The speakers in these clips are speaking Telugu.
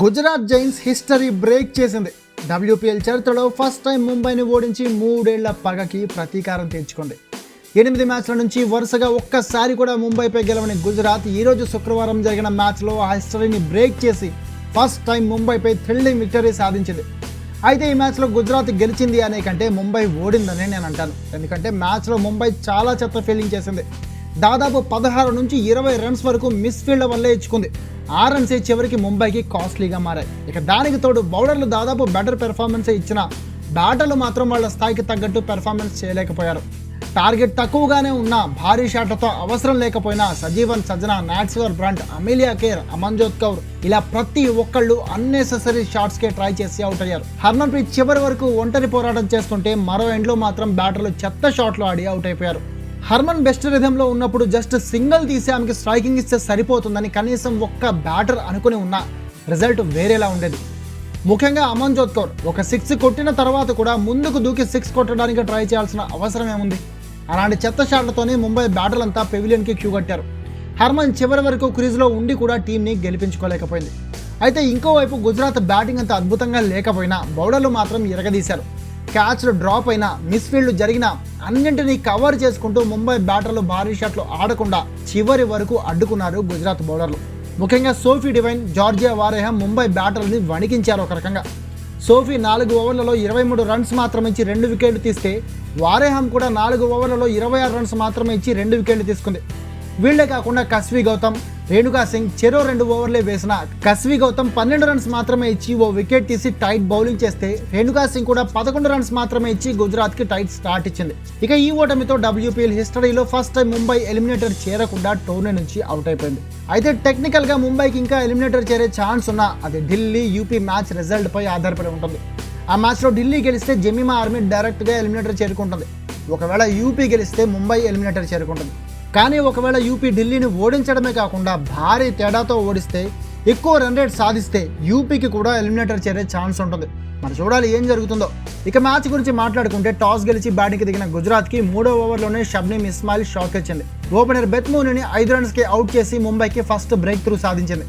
గుజరాత్ జైన్స్ హిస్టరీ బ్రేక్ చేసింది. WPL చరిత్రలో ఫస్ట్ టైం ముంబైని ఓడించి 3 ఏళ్ల పగకి ప్రతీకారం తీర్చుకుంది. 8 మ్యాచ్ల నుంచి వరుసగా ఒక్కసారి కూడా ముంబైపై గెలవని గుజరాత్ ఈరోజు శుక్రవారం జరిగిన మ్యాచ్లో ఆ హిస్టరీని బ్రేక్ చేసి ఫస్ట్ టైం ముంబైపై థ్రిల్లింగ్ విక్టరీ సాధించింది. అయితే ఈ మ్యాచ్లో గుజరాత్ గెలిచింది అనే కంటే ముంబై ఓడిందని నేను అంటాను. ఎందుకంటే మ్యాచ్లో ముంబై చాలా చెత్త ఫీలింగ్ చేసింది. దాదాపు 16 నుంచి 20 రన్స్ వరకు మిస్ ఫీల్డ్ వల్లే ఇచ్చుకుంది. ఆ రన్సే చివరికి ముంబైకి కాస్ట్లీగా మారాయి. ఇక దానికి తోడు బౌలర్లు దాదాపు బెటర్ పెర్ఫార్మెన్స్ ఇచ్చిన బ్యాటర్లు మాత్రం వాళ్ళ స్థాయికి తగ్గట్టు పెర్ఫార్మెన్స్ చేయలేకపోయారు. టార్గెట్ తక్కువగానే ఉన్న భారీ షాట్లతో అవసరం లేకపోయినా Sajeevan Sajana, Nat Sciver Brunt, Amelia Kerr, Amanjot Kaur ఇలా ప్రతి ఒక్కళ్ళు అన్నెసెసరీ షాట్స్కే ట్రై చేసి అవుట్ అయ్యారు. హర్మన్ ప్రీత్ చివరి వరకు ఒంటరి పోరాటం చేస్తుంటే మరో ఎండ్లో మాత్రం బ్యాటర్లు చెత్త షాట్లు ఆడి అవుట్ అయిపోయారు. హర్మన్ బెస్ట్ రిథంలో ఉన్నప్పుడు జస్ట్ సింగిల్ తీసి ఆమెకి స్ట్రైకింగ్ ఇస్తే సరిపోతుందని కనీసం ఒక్క బ్యాటర్ అనుకుని ఉన్నా రిజల్ట్ వేరేలా ఉండేది. ముఖ్యంగా అమన్జోత్ కౌర్ ఒక 6 కొట్టిన తర్వాత కూడా ముందుకు దూకి 6 కొట్టడానికి ట్రై చేయాల్సిన అవసరం ఏముంది? అలాంటి చెత్త షాట్లతోనే ముంబై బ్యాటర్లంతా పెవిలియన్కి క్యూ కట్టారు. హర్మన్ చివరి వరకు క్రీజ్లో ఉండి కూడా టీంని గెలిపించుకోలేకపోయింది. అయితే ఇంకోవైపు గుజరాత్ బ్యాటింగ్ అంత అద్భుతంగా లేకపోయినా బౌలర్లు మాత్రం ఎరగదీశారు. క్యాచ్లు డ్రాప్ అయినా, మిస్ఫీల్డ్ జరిగినా అన్నింటినీ కవర్ చేసుకుంటూ ముంబై బ్యాటర్లు భారీ షాట్లు ఆడకుండా చివరి వరకు అడ్డుకున్నారు గుజరాత్ బౌలర్లు. ముఖ్యంగా సోఫీ డివైన్, జార్జియా వారేహం ముంబై బ్యాటర్లని వణికించారు. ఒక రకంగా సోఫీ 4 ఓవర్లలో 23 రన్స్ మాత్రమే ఇచ్చి 2 వికెట్లు తీస్తే వారేహం కూడా 4 ఓవర్లలో 26 రన్స్ మాత్రమే ఇచ్చి 2 వికెట్లు తీసుకుంది. వీళ్లే కాకుండా కస్వి గౌతమ్, రేణుకా సింగ్ చెరో 2 ఓవర్లే వేసిన కస్వి గౌతమ్ 12 రన్స్ మాత్రమే ఇచ్చి ఓ వికెట్ తీసి టైట్ బౌలింగ్ చేస్తే రేణుకా సింగ్ కూడా 11 రన్స్ మాత్రమే ఇచ్చి గుజరాత్కి టైట్ స్టార్ట్ ఇచ్చింది. ఇక ఈ ఓటమితో WPL హిస్టరీలో ఫస్ట్ టైం ముంబై ఎలిమినేటర్ చేరకుండా టోర్నీ నుంచి అవుట్ అయిపోయింది. అయితే టెక్నికల్గా ముంబైకి ఇంకా ఎలిమినేటర్ చేరే ఛాన్స్ ఉన్నా అది ఢిల్లీ యూపీ మ్యాచ్ రిజల్ట్ పై ఆధారపడి ఉంటుంది. ఆ మ్యాచ్లో ఢిల్లీ గెలిస్తే జమీమా ఆర్మీ డైరెక్ట్గా ఎలిమినేటర్ చేరుకుంటుంది. ఒకవేళ యూపీ గెలిస్తే ముంబై ఎలిమినేటర్ చేరుకుంటుంది. కానీ ఒకవేళ యూపీ ఢిల్లీని ఓడించడమే కాకుండా భారీ తేడాతో ఓడిస్తే, ఎక్కువ రన్ రేట్ సాధిస్తే యూపీకి కూడా ఎలిమినేటర్ చేరే ఛాన్స్ ఉంటుంది. మరి చూడాలి ఏం జరుగుతుందో. ఇక మ్యాచ్ గురించి మాట్లాడుకుంటే టాస్ గెలిచి బ్యాటింగ్కి దిగిన గుజరాత్కి 3వ ఓవర్లోనే షబ్నీమ్ ఇస్మాయిల్ షాక్ ఇచ్చింది. ఓపెనర్ బెత్మూనిని 5 రన్స్కి అవుట్ చేసి ముంబైకి ఫస్ట్ బ్రేక్ త్రూ సాధించింది.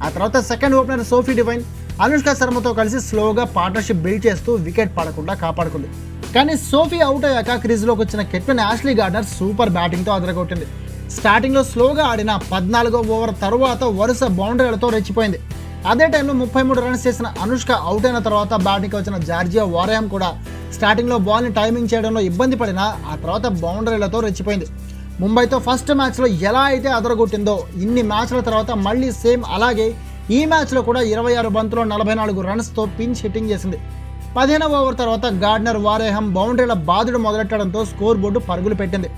ఆ తర్వాత second opener Sophie Devine Anushka శర్మతో కలిసి స్లోగా పార్ట్నర్షిప్ బిల్డ్ చేస్తూ వికెట్ పడకుండా కాపాడుకుంది. కానీ సోఫీ అవుట్ అయ్యాక క్రీజ్లోకి వచ్చిన కెప్టెన్ యాష్లీ గార్డనర్ సూపర్ బ్యాటింగ్తో అదరగొట్టింది. స్టార్టింగ్లో స్లోగా ఆడిన 14వ ఓవర్ తర్వాత వరుస బౌండరీలతో రెచ్చిపోయింది. అదే టైంలో 33 రన్స్ చేసిన అనుష్క అవుట్ అయిన తర్వాత బ్యాటింగ్కి వచ్చిన జార్జియా వారేహం కూడా స్టార్టింగ్లో బాల్ని టైమింగ్ చేయడంలో ఇబ్బంది పడినా ఆ తర్వాత బౌండరీలతో రెచ్చిపోయింది. ముంబైతో ఫస్ట్ మ్యాచ్లో ఎలా అయితే అదరగొట్టిందో ఇన్ని మ్యాచ్ల తర్వాత మళ్ళీ సేమ్ అలాగే ఈ మ్యాచ్లో కూడా 26 బంతుల్లో 44 రన్స్తో పిన్స్ హిట్టింగ్ చేసింది. 15వ ఓవర్ తర్వాత గార్డనర్, వారేహం బౌండరీల బాదుడు మొదలెట్టడంతో స్కోర్ బోర్డు పరుగులు పెట్టింది.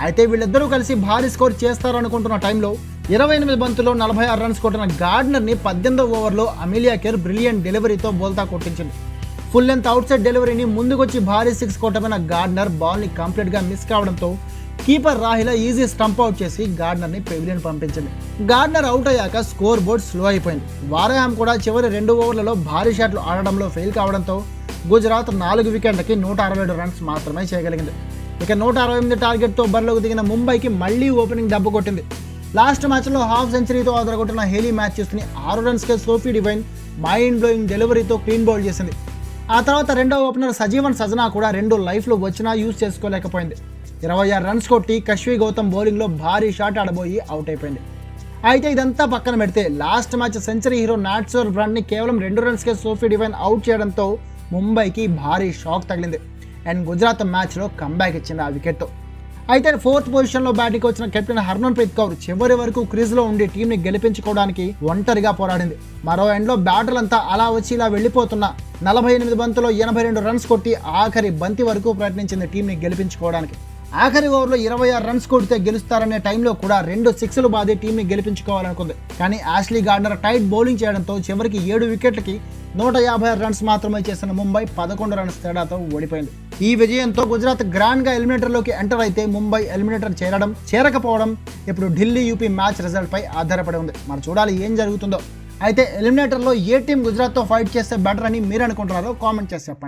అయితే వీళ్ళిద్దరూ కలిసి భారీ స్కోర్ చేస్తారనుకుంటున్న టైంలో 28 బంతుల్లో 46 రన్స్ కొట్టిన గార్డనర్ని 18వ ఓవర్లో అమిలియా కేర్ బ్రిలియంట్ డెలివరీతో బోల్తా కొట్టించింది. ఫుల్ లెంత్ అవుట్ సైడ్ డెలివరీని ముందుకొచ్చి భారీ 6 కొట్టమైన గార్డనర్ బాల్ని కంప్లీట్గా మిస్ కావడంతో keeper Rahila easy stump out చేసి గార్డనర్ని పెవిలియన్ పంపించింది. గార్డనర్ అవుట్ అయ్యాక స్కోర్ బోర్డ్ స్లో అయిపోయింది. వారేహం కూడా చివరి 2 ఓవర్లలో భారీ షాట్లు ఆడడంలో ఫెయిల్ కావడంతో గుజరాత్ 4 వికెట్లకి 167 రన్స్ మాత్రమే చేయగలిగింది. ఇక 168 టార్గెట్తో బరిలోకి దిగిన ముంబైకి మళ్లీ ఓపెనింగ్ దెబ్బ కొట్టింది. లాస్ట్ మ్యాచ్లో హాఫ్ సెంచరీతో అదరగొట్టిన హేలీ మ్యాథ్యూస్ని 6 రన్స్కే సోఫీ డివైన్ మైండ్ బ్లోయింగ్ డెలివరీతో క్లీన్ బౌల్ చేసింది. ఆ తర్వాత రెండవ ఓపెనర్ సజీవన్ సజ్జనా కూడా 2 లైఫ్లు వచ్చినా యూజ్ చేసుకోలేకపోయింది. 26 రన్స్ కొట్టి కస్వి గౌతమ్ బౌలింగ్లో భారీ షాట్ ఆడబోయి అవుట్ అయిపోయింది. అయితే ఇదంతా పక్కన పెడితే లాస్ట్ మ్యాచ్ సెంచరీ హీరో నాట్స్వర్ బ్రంట్ని కేవలం 2 రన్స్కే సోఫీ డివైన్ అవుట్ చేయడంతో ముంబైకి భారీ షాక్ తగిలింది. అండ్ గుజరాత్ మ్యాచ్లో కంబ్యాక్ ఇచ్చింది ఆ వికెట్తో. అయితే 4th పొజిషన్లో బ్యాటింగ్కి వచ్చిన కెప్టెన్ హర్మన్ ప్రీత్ కౌర్ చివరి వరకు క్రీజ్లో ఉండి టీంని గెలిపించుకోవడానికి ఒంటరిగా పోరాడింది. మరో ఎండ్లో బ్యాటర్లంతా అలా వచ్చి ఇలా వెళ్ళిపోతున్న 48 బంతుల్లో 82 రన్స్ కొట్టి ఆఖరి బంతి వరకు ప్రయత్నించింది టీంని గెలిపించుకోవడానికి. ఆఖరి ఓవర్లో 26 రన్స్ కొడితే గెలుస్తారనే టైంలో కూడా 2 సిక్స్లు బాది టీంని గెలిపించుకోవాలనుకుంది. కానీ యాష్లీ గార్డనర్ టైట్ బౌలింగ్ చేయడంతో చివరికి 7 వికెట్లకి 156 రన్స్ మాత్రమే చేసిన ముంబై 11 రన్స్ తేడాతో ఓడిపోయింది. ఈ విజయంతో గుజరాత్ గ్రాండ్గా ఎలిమినేటర్లోకి ఎంటర్ అయితే ముంబై ఎలిమినేటర్ చేరడం చేరకపోవడం ఇప్పుడు ఢిల్లీ యూపీ మ్యాచ్ రిజల్ట్ పై ఆధారపడి ఉంది. మరి చూడాలి ఏం జరుగుతుందో. అయితే ఎలిమినేటర్లో ఏ టీం గుజరాత్తో ఫైట్ చేస్తే బెటర్ అని మీరు అనుకుంటున్నారో కామెంట్ చేసి చెప్పండి.